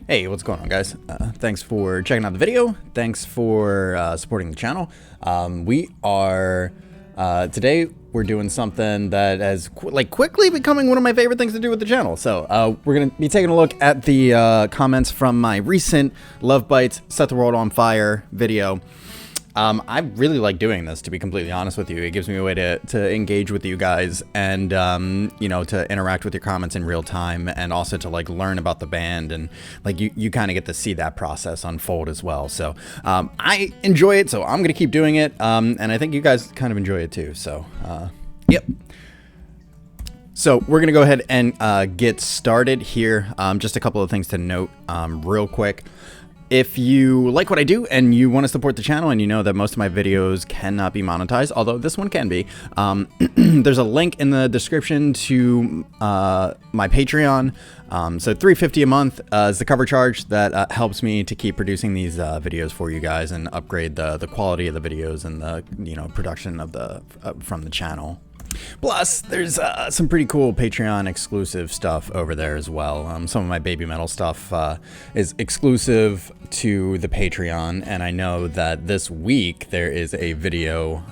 Hey, what's going on, guys? Thanks for checking out the video. Thanks for supporting the channel. Today we're doing something that has quickly becoming one of my favorite things to do with the channel. So we're going to be taking a look at the comments from my recent Love Bites Set the World on Fire video. I really like doing this, to be completely honest with you. It gives me a way to engage with you guys and, you know, to interact with your comments in real time, and also to learn about the band, and you kind of get to see that process unfold as well. So I enjoy it, so I'm going to keep doing it. And I think you guys kind of enjoy it too. So, yep. So we're going to go ahead and get started here. Just a couple of things to note real quick. If you like what I do and you want to support the channel, and you know that most of my videos cannot be monetized, although this one can be, there's a link in the description to my Patreon. So $3.50 a month is the cover charge that helps me to keep producing these videos for you guys and upgrade the quality of the videos and the production of the from the channel. Plus, there's some pretty cool Patreon exclusive stuff over there as well. Some of my baby metal stuff is exclusive to the Patreon, and I know that this week there is a video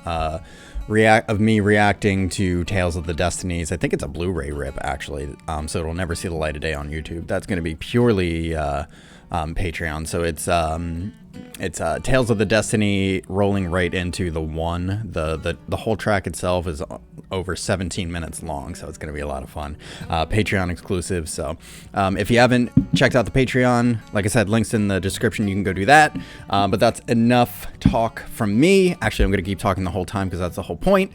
of me reacting to Tales of the Destinies. I think it's a Blu-ray rip, actually, so it'll never see the light of day on YouTube. That's going to be purely Patreon. So it's Tales of the Destiny rolling right into the one. The whole track itself is over 17 minutes long, so it's going to be a lot of fun. Patreon exclusive. So if you haven't checked out the Patreon, like I said, links in the description, you can go do that. But that's enough talk from me. Actually, I'm going to keep talking the whole time because that's the whole point.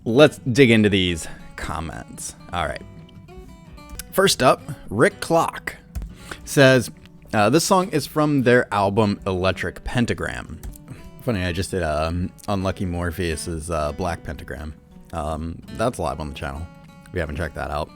Let's dig into these comments. All right. First up, Rick Clock says, this song is from their album Electric Pentagram. Funny, I just did Unlucky Morpheus's Black Pentagram. That's live on the channel if you haven't checked that out.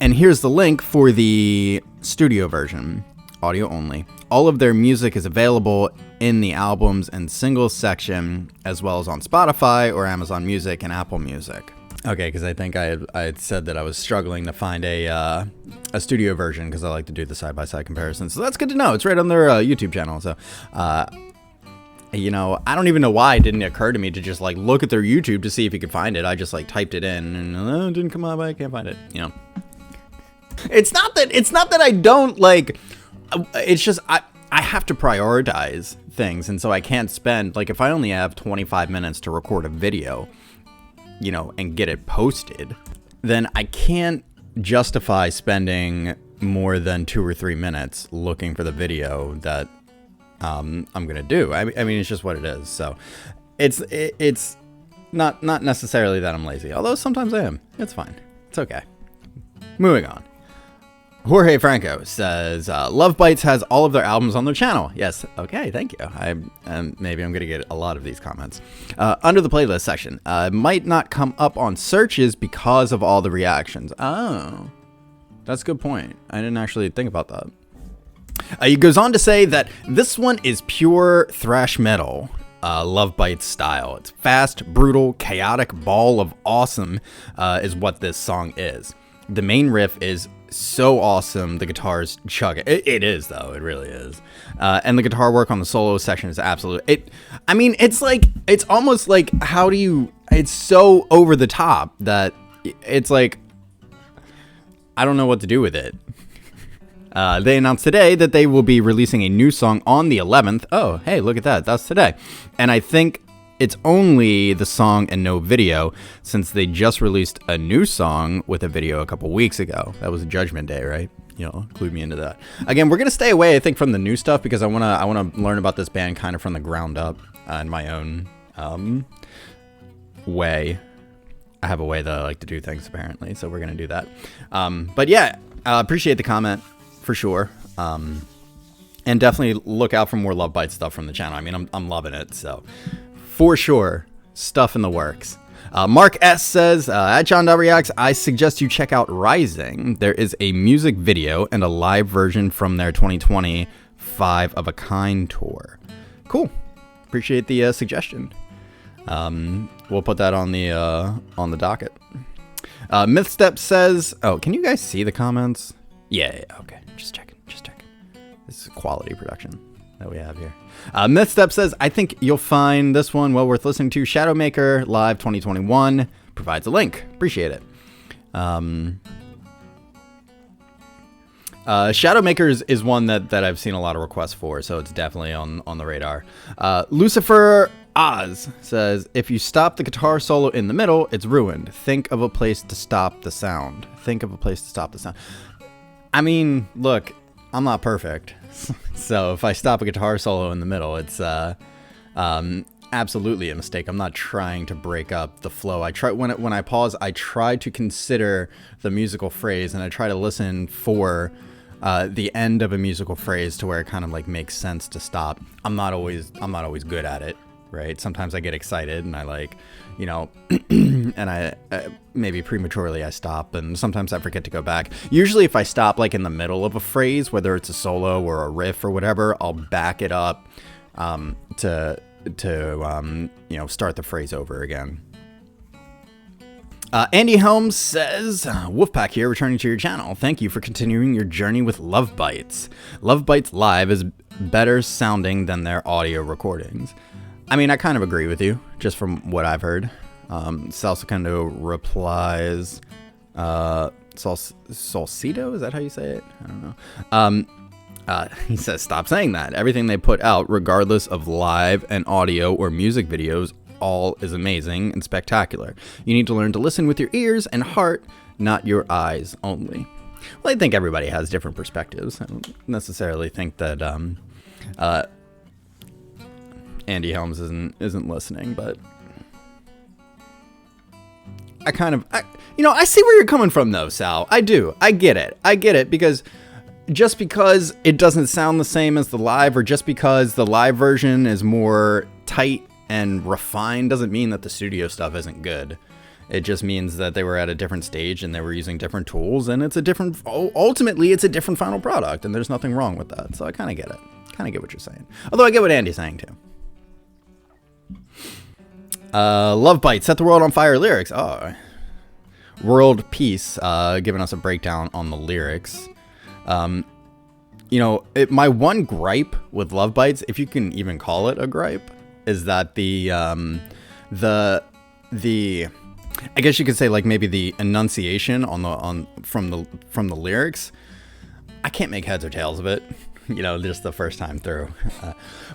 And here's the link for the studio version, audio only. All of their music is available in the albums and singles section, as well as on Spotify or Amazon Music and Apple Music. Okay, because I think I had said that I was struggling to find a studio version because I like to do the side-by-side comparison. So that's good to know. It's right on their YouTube channel. So, you know, I don't even know why it didn't occur to me to just look at their YouTube to see if you could find it. I just typed it in and it didn't come up. I can't find it. You know, it's not that I don't it's just I have to prioritize things, and so I can't spend if I only have 25 minutes to record a video, you know, and get it posted, then I can't justify spending more than 2 or 3 minutes looking for the video that I'm gonna do. I mean, it's just what it is. So it's not necessarily that I'm lazy, although sometimes I am. It's fine. It's okay. Moving on. Jorge Franco says, Love Bites has all of their albums on their channel. Yes. Okay. Thank you. Maybe I'm going to get a lot of these comments. Under the playlist section. Might not come up on searches because of all the reactions. Oh, that's a good point. I didn't actually think about that. He goes on to say that this one is pure thrash metal. Love Bites style. It's fast, brutal, chaotic ball of awesome is what this song is. The main riff is so awesome. The guitars chug it. It is, though. It really is. And the guitar work on the solo section is absolute. I mean, it's almost how do you, it's so over the top that it's I don't know what to do with it. They announced today that they will be releasing a new song on the 11th. Oh, hey, look at that. That's today. And I think it's only the song and no video, since they just released a new song with a video a couple weeks ago. That was Judgment Day, right? You know, include me into that. Again, we're gonna stay away, I think, from the new stuff because I wanna learn about this band kind of from the ground up in my own way. I have a way that I like to do things, apparently, so we're gonna do that. But yeah, appreciate the comment for sure. And definitely look out for more Love Bites stuff from the channel. I mean, I'm loving it, so. For sure, stuff in the works. Mark S says, at John.reacts, I suggest you check out Rising. There is a music video and a live version from their 2020 Five of a Kind tour. Cool. Appreciate the suggestion. We'll put that on the docket. Mythstep says, oh, can you guys see the comments? Yeah, okay. Just checking. This is quality production that we have here. Mythstep says, I think you'll find this one well worth listening to. Shadowmaker Live 2021 provides a link. Appreciate it. Shadowmaker is one that I've seen a lot of requests for, so it's definitely on the radar. Lucifer Oz says, if you stop the guitar solo in the middle, it's ruined. Think of a place to stop the sound. I mean, look, I'm not perfect. So if I stop a guitar solo in the middle, it's absolutely a mistake. I'm not trying to break up the flow. I try when I pause, I try to consider the musical phrase, and I try to listen for the end of a musical phrase to where it kind of like makes sense to stop. I'm not always good at it, right? Sometimes I get excited and I like, you know, and I maybe prematurely I stop, and sometimes I forget to go back. Usually if I stop like in the middle of a phrase, whether it's a solo or a riff or whatever, I'll back it up to you know, start the phrase over again. Andy Helms says, Wolfpack here, returning to your channel. Thank you for continuing your journey with Love Bites. Love Bites Live is better sounding than their audio recordings. I mean, I kind of agree with you, just from what I've heard. Salsacendo replies, Salcedo, is that how you say it? I don't know. He says, stop saying that. Everything they put out, regardless of live and audio or music videos, all is amazing and spectacular. You need to learn to listen with your ears and heart, not your eyes only. Well, I think everybody has different perspectives. I don't necessarily think that Andy Helms isn't listening, but I see where you're coming from though, Sal. I do. I get it because just because it doesn't sound the same as the live, or just because the live version is more tight and refined, doesn't mean that the studio stuff isn't good. It just means that they were at a different stage and they were using different tools, and ultimately it's a different final product, and there's nothing wrong with that. So I kind of get it. Kind of get what you're saying. Although I get what Andy's saying too. Love Bites, Set the World on Fire lyrics. Oh, World Peace, giving us a breakdown on the lyrics. You know, my one gripe with Love Bites, if you can even call it a gripe, is that the I guess you could say like maybe the enunciation from the lyrics. I can't make heads or tails of it, you know, just the first time through.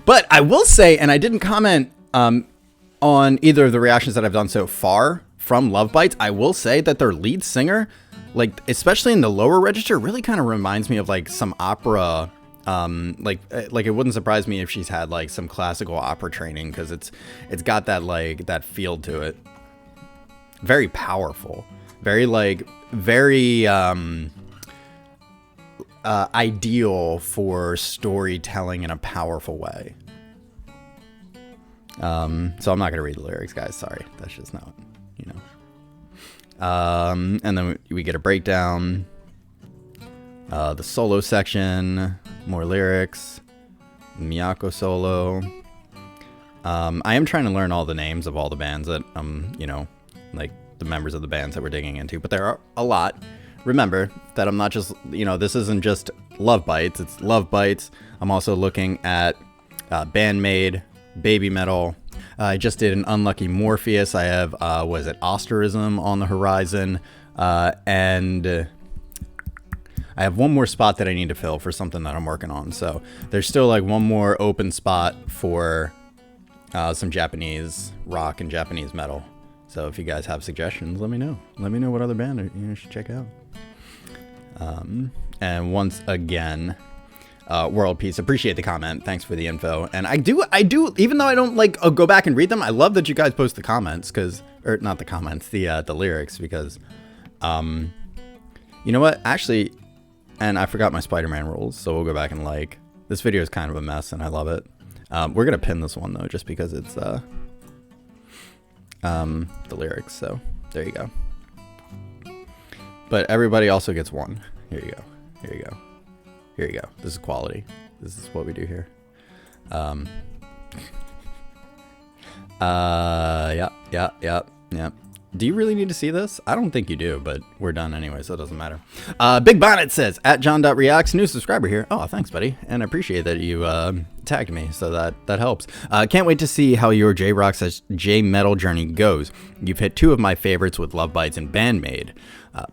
But I will say, and I didn't comment on either of the reactions that I've done so far from Love Bites, I will say that their lead singer, like especially in the lower register, really kind of reminds me of like some opera. Like it wouldn't surprise me if she's had like some classical opera training, because it's got that like that feel to it. Very powerful, very ideal for storytelling in a powerful way. So I'm not gonna read the lyrics, guys. Sorry, that's just not, you know. And then we get a breakdown. The solo section, more lyrics, Miyako solo. I am trying to learn all the names of all the bands that you know, like the members of the bands that we're digging into, but there are a lot. Remember that I'm not just, you know, this isn't just Love Bites, it's Love Bites. I'm also looking at Bandmade, Baby Metal. I just did an Unlucky Morpheus. I have was it Osterism on the horizon, and I have one more spot that I need to fill for something that I'm working on. So there's still like one more open spot for some Japanese rock and Japanese metal. So if you guys have suggestions, let me know. Let me know what other band you should check out. And once again, World Peace, appreciate the comment. Thanks for the info. And I do, even though I don't like go back and read them, I love that you guys post the comments, or not the comments, the lyrics, because, you know what, actually, and I forgot my Spider-Man rules, so we'll go back and like, this video is kind of a mess and I love it. We're going to pin this one though, just because it's, the lyrics. So there you go. But everybody also gets one. Here you go. Here you go. Here you go. This is quality. This is what we do here. Yeah. Do you really need to see this? I don't think you do, but we're done anyway, so it doesn't matter. Big Bonnet says, at John.reacts, new subscriber here. Oh, thanks, buddy. And I appreciate that you tagged me, so that helps. Can't wait to see how your J-Rock / J-Metal journey goes. You've hit 2 of my favorites with Love Bites and Bandmade.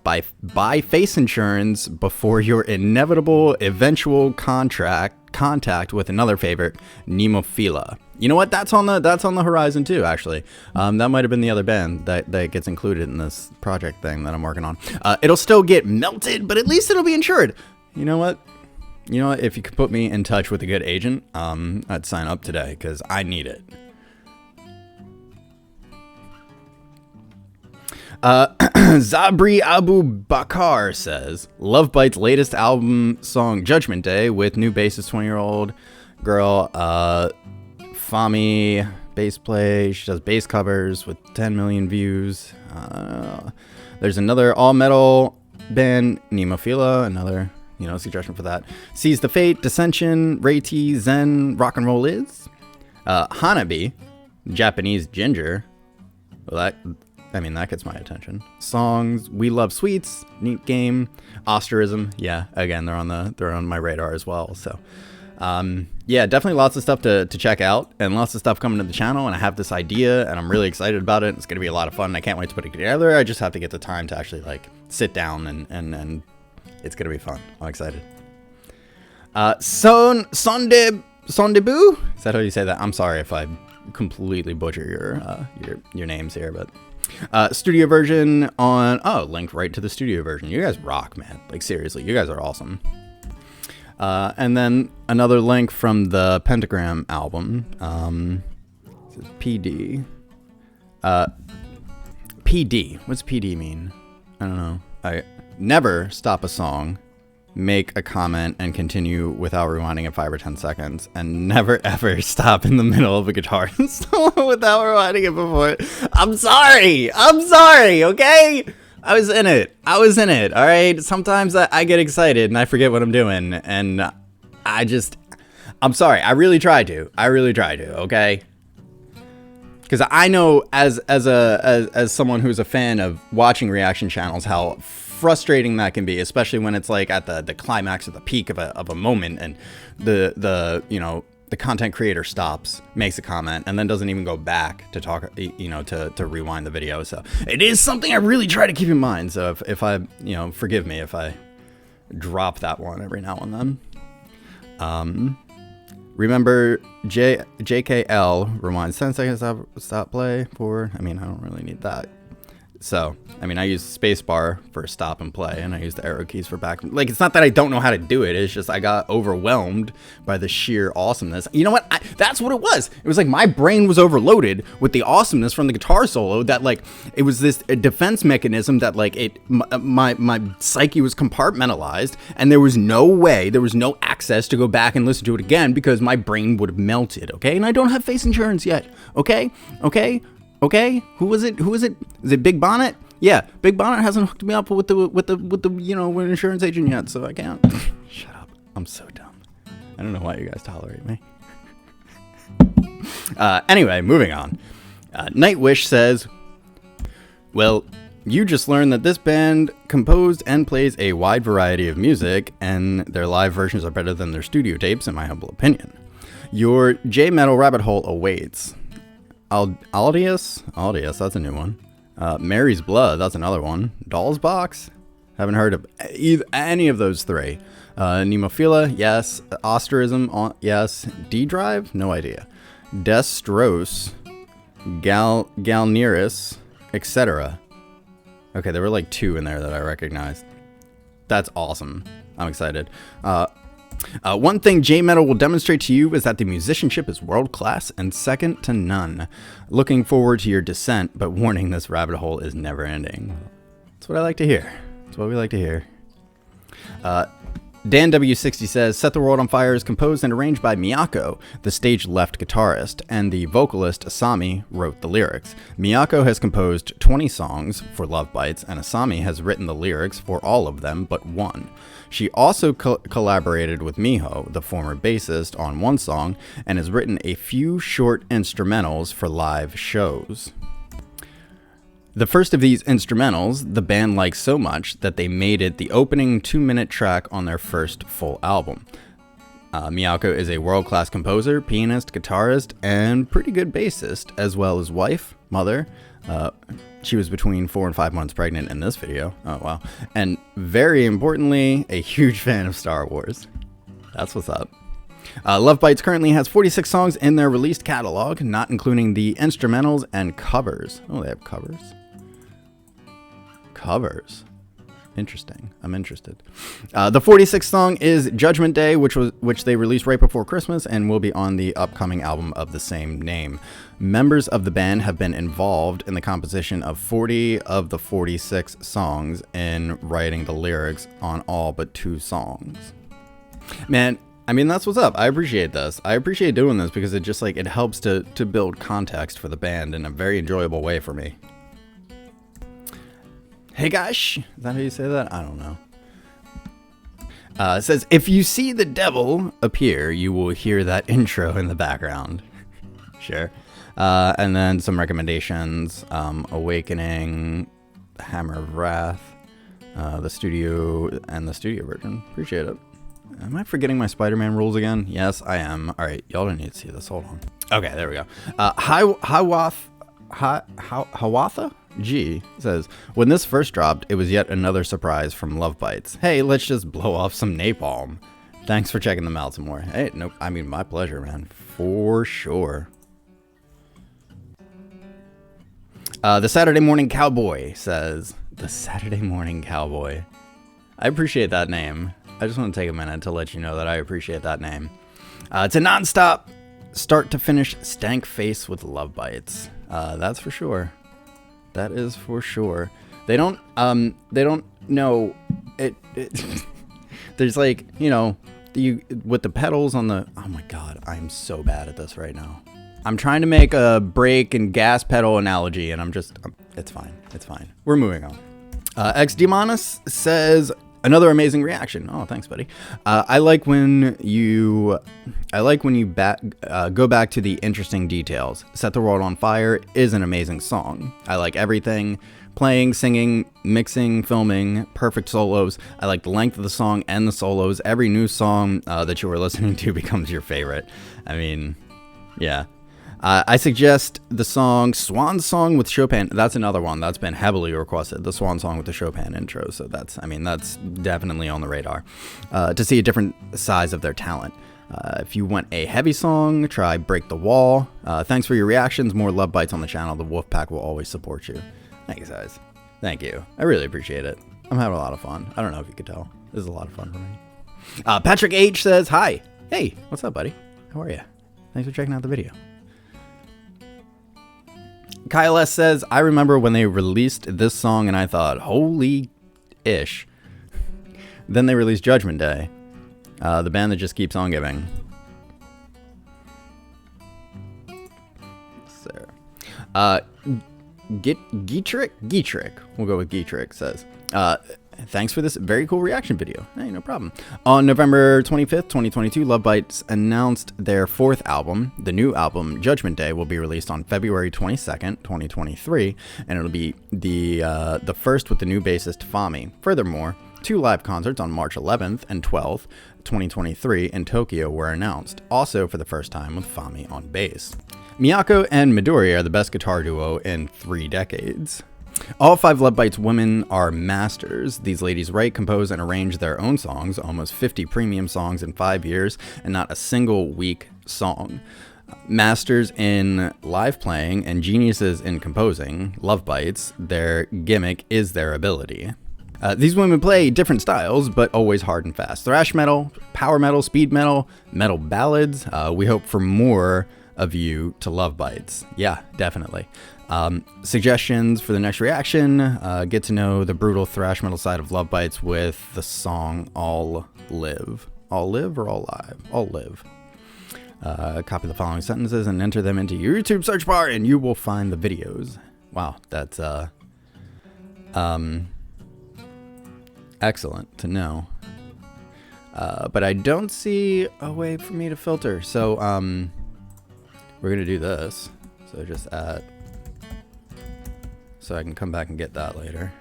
Buy face insurance before your inevitable eventual contact with another favorite, Nemophila. You know what? That's on the horizon too, actually. That might have been the other band that gets included in this project thing that I'm working on. It'll still get melted, but at least it'll be insured. You know what? If you could put me in touch with a good agent, I'd sign up today because I need it. Zabri Abu Bakar says, Love Bites' latest album song Judgment Day with new bassist 20-year-old girl Fami bass play. She does bass covers with 10 million views. There's another all metal band, Nemophila, another suggestion for that. Sees the Fate, Dissension, Ray T, Zen, Rock and Roll Is. Hanabi, Japanese Ginger. Well, that gets my attention. Songs, We Love Sweets, neat game. Osterism, yeah, again, they're on my radar as well. So, yeah, definitely lots of stuff to check out, and lots of stuff coming to the channel. And I have this idea, and I'm really excited about it. It's gonna be a lot of fun. I can't wait to put it together. I just have to get the time to actually sit down and it's gonna be fun. I'm excited. Sondebu, is that how you say that? I'm sorry if I completely butcher your names here, but. Studio version on link right to the studio version. You guys rock, man. Seriously, you guys are awesome. And then another link from the Pentagram album. PD. PD. What's PD mean? I don't know. I never stop a song, make a comment, and continue without rewinding it 5 or 10 seconds, and never ever stop in the middle of a guitar solo without rewinding it before. I'm sorry, okay? I was in it, all right? Sometimes I get excited and I forget what I'm doing, and I'm sorry, I really try to, okay? Because I know as someone who's a fan of watching reaction channels, how frustrating that can be, especially when it's at the climax or the peak of a moment, and the content creator stops, makes a comment, and then doesn't even go back to talk, to rewind the video. So it is something I really try to keep in mind. So if I, forgive me if I drop that one every now and then. Remember JKL rewind 10 seconds, stop play for, I don't really need that. So, I use spacebar for stop and play, and I use the arrow keys for back. It's not that I don't know how to do it. It's just I got overwhelmed by the sheer awesomeness. You know what? That's what it was. It was my brain was overloaded with the awesomeness from the guitar solo that, it was this defense mechanism that, my psyche was compartmentalized, and there was no access to go back and listen to it again because my brain would have melted, okay? And I don't have face insurance yet, okay? Okay, who was it? Is it Big Bonnet? Yeah, Big Bonnet hasn't hooked me up with the insurance agent yet, so I can't. Shut up. I'm so dumb. I don't know why you guys tolerate me. Anyway, moving on. Nightwish says, well, you just learned that this band composed and plays a wide variety of music, and their live versions are better than their studio tapes, in my humble opinion. Your J-Metal rabbit hole awaits. Aldius, that's a new one. Mary's Blood, that's another one. Doll's Box, haven't heard of any of those 3. Nemophila, yes. Osterism, yes. D-Drive, no idea. Destros, Galneris, etc. Okay, there were 2 in there that I recognized. That's awesome. I'm excited. One thing J-Metal will demonstrate to you is that the musicianship is world-class and second to none. Looking forward to your descent, but warning, this rabbit hole is never-ending. That's what I like to hear. That's what we like to hear. Dan W60 says, Set the World on Fire is composed and arranged by Miyako, the stage-left guitarist, and the vocalist Asami wrote the lyrics. Miyako has composed 20 songs for Love Bites, and Asami has written the lyrics for all of them but one. She also collaborated with Miho, the former bassist, on one song, and has written a few short instrumentals for live shows. The first of these instrumentals, the band liked so much that they made it the opening 2-minute track on their first full album. Miyako is a world-class composer, pianist, guitarist, and pretty good bassist, as well as wife, mother. She was between 4 and 5 months pregnant in this video. Oh, wow. And very importantly, a huge fan of Star Wars. That's what's up. LOVEBITES currently has 46 songs in their released catalog, not including the instrumentals and covers. Oh, they have covers? Covers. Interesting. I'm interested. The 46th song is Judgment Day, which they released right before Christmas and will be on the upcoming album of the same name. Members of the band have been involved in the composition of 40 of the 46 songs and writing the lyrics on all but 2 songs. Man, I mean, that's what's up. I appreciate this. I appreciate doing this because it just it helps to build context for the band in a very enjoyable way for me. Hey gosh, is that how you say that? I don't know. It says, if you see the devil appear, you will hear that intro in the background. Sure. And then some recommendations. Awakening, Hammer of Wrath, the studio version. Appreciate it. Am I forgetting my Spider-Man rules again? Yes, I am. All right, y'all don't need to see this. Hold on. Okay, there we go. Hawatha G says, when this first dropped, it was yet another surprise from LOVEBITES. Hey, let's just blow off some napalm. Thanks for checking them out some more. Hey, no, I mean, my pleasure, man. For sure. The Saturday Morning Cowboy says, the Saturday Morning Cowboy. I appreciate that name. I just want to take a minute to let you know that I appreciate that name. It's a non-stop, start to finish stank face with LOVEBITES. That's for sure. That is for sure. They don't know it. There's you with the pedals on the, oh my God, I'm so bad at this right now. I'm trying to make a brake and gas pedal analogy and it's fine. It's fine. We're moving on. X Demonus says, another amazing reaction. Oh, thanks, buddy. I like when you go back to the interesting details. Set the World on Fire is an amazing song. I like everything. Playing, singing, mixing, filming, perfect solos. I like the length of the song and the solos. Every new song that you are listening to becomes your favorite. I mean, yeah. I suggest the song Swan Song with Chopin. That's another one that's been heavily requested. The Swan Song with the Chopin intro. So that's definitely on the radar. To see a different size of their talent. If you want a heavy song, try Break the Wall. Thanks for your reactions. More LOVEBITES on the channel. The Wolfpack will always support you. Thanks, guys. Thank you. I really appreciate it. I'm having a lot of fun. I don't know if you could tell. This is a lot of fun for me. Patrick H says, hi. Hey, what's up, buddy? How are you? Thanks for checking out the video. Kyle S says, I remember when they released this song and I thought, holy ish. Then they released Judgment Day. The band that just keeps on giving. So, Geetrick. We'll go with Geetrick says, thanks for this very cool reaction video. Hey, no problem. On November 25th, 2022, LOVEBITES announced their 4th album. The new album, Judgment Day, will be released on February 22nd, 2023, and it'll be the first with the new bassist Fami. Furthermore, 2 live concerts on March 11th and 12th, 2023 in Tokyo were announced, also for the first time with Fami on bass. Miyako and Midori are the best guitar duo in 3 decades. All 5 LOVEBITES women are masters. These ladies write, compose, and arrange their own songs, almost 50 premium songs in 5 years, and not a single weak song. Masters in live playing and geniuses in composing, LOVEBITES, their gimmick is their ability. These women play different styles, but always hard and fast. Thrash metal, power metal, speed metal, metal ballads. We hope for more of you to LOVEBITES. Yeah, definitely. Suggestions for the next reaction, get to know the brutal thrash metal side of LOVEBITES with the song All Live. All Live or All Live? All Live. Copy the following sentences and enter them into your YouTube search bar and you will find the videos. Wow, that's excellent to know. But I don't see a way for me to filter, so we're gonna do this. So just add so I can come back and get that later.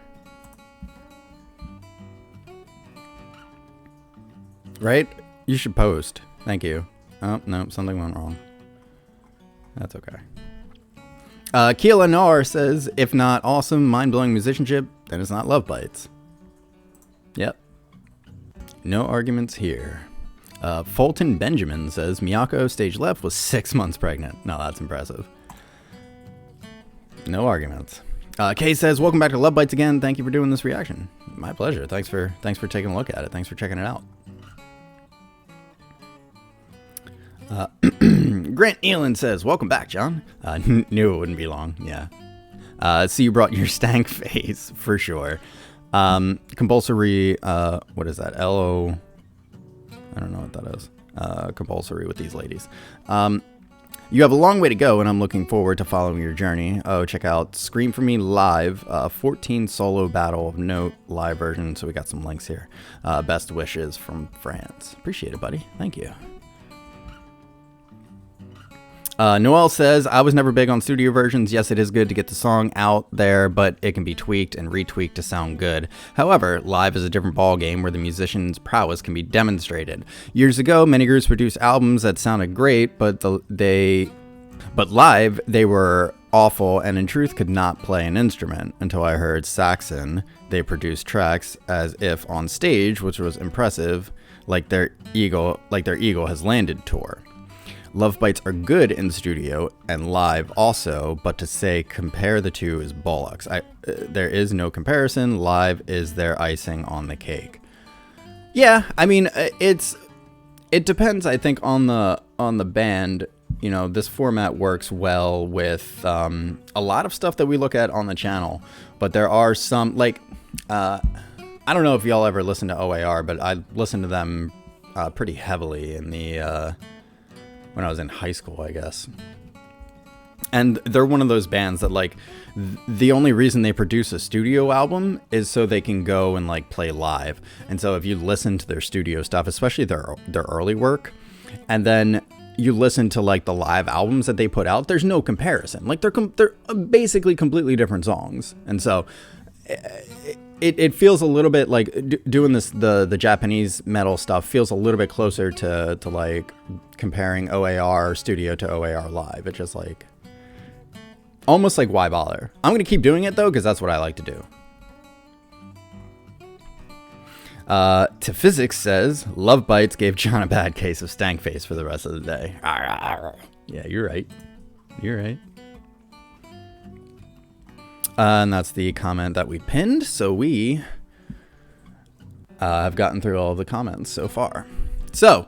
Right? You should post. Thank you. Oh, no, something went wrong. That's okay. Keela Nar says, if not awesome, mind-blowing musicianship, then it's not Love Bites. Yep. No arguments here. Fulton Benjamin says, Miyako, stage left, was 6 months pregnant. No, that's impressive. No arguments. Kay says, welcome back to Love Bites again. Thank you for doing this reaction. My pleasure. Thanks for taking a look at it. Thanks for checking it out. Grant Nealon says, welcome back, John. Knew it wouldn't be long. Yeah. So you brought your stank face for sure. Compulsory, what is that? LO, I don't know what that is. Compulsory with these ladies. You have a long way to go, and I'm looking forward to following your journey. Oh, check out Scream For Me Live, 14 solo battle of note live version. So we got some links here. Best wishes from France. Appreciate it, buddy. Thank you. Noel says, I was never big on studio versions. Yes, it is good to get the song out there, but it can be tweaked and retweaked to sound good. However, live is a different ballgame where the musician's prowess can be demonstrated. Years ago, many groups produced albums that sounded great, but live they were awful and in truth could not play an instrument. Until I heard Saxon, they produced tracks as if on stage, which was impressive, like their Eagle Has Landed tour. Love Bites are good in the studio and live also, but to say compare the two is bollocks. There is no comparison. Live is their icing on the cake. Yeah, I mean, it depends, I think, on the band. You know, this format works well with a lot of stuff that we look at on the channel, but there are some, like, I don't know if y'all ever listen to OAR, but I listened to them pretty heavily in the when I was in high school, I guess. And they're one of those bands that, like, the only reason they produce a studio album is so they can go and, like, play live. And so if you listen to their studio stuff, especially their early work, and then you listen to, like, the live albums that they put out, there's no comparison. Like, they're basically completely different songs. And so it feels a little bit like doing this, the Japanese metal stuff feels a little bit closer to like comparing OAR studio to OAR live. It's just like almost like, why bother? I'm gonna keep doing it though, because that's what I like to do. To Physics says, Love Bites gave John a bad case of stank face for the rest of the day. Yeah, you're right. You're right. And that's the comment that we pinned. So we have gotten through all of the comments so far. So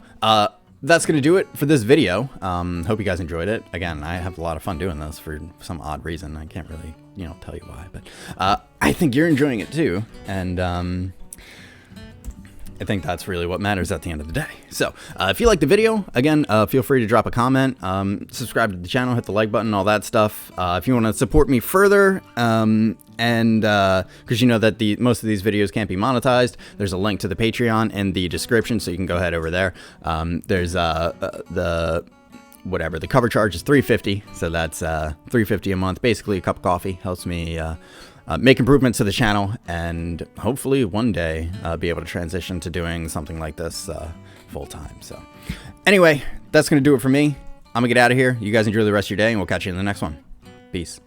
that's going to do it for this video. Hope you guys enjoyed it. Again, I have a lot of fun doing this for some odd reason. I can't really, tell you why, but I think you're enjoying it too. And I think that's really what matters at the end of the day. So if you like the video, again, feel free to drop a comment, subscribe to the channel, hit the like button, all that stuff. If you want to support me further, and because you know that most of these videos can't be monetized, there's a link to the Patreon in the description, so you can go ahead over there. There's the cover charge is $3.50, so that's $3.50 a month, basically a cup of coffee. Helps me make improvements to the channel, and hopefully one day be able to transition to doing something like this full time. So anyway, that's going to do it for me. I'm going to get out of here. You guys enjoy the rest of your day, and we'll catch you in the next one. Peace.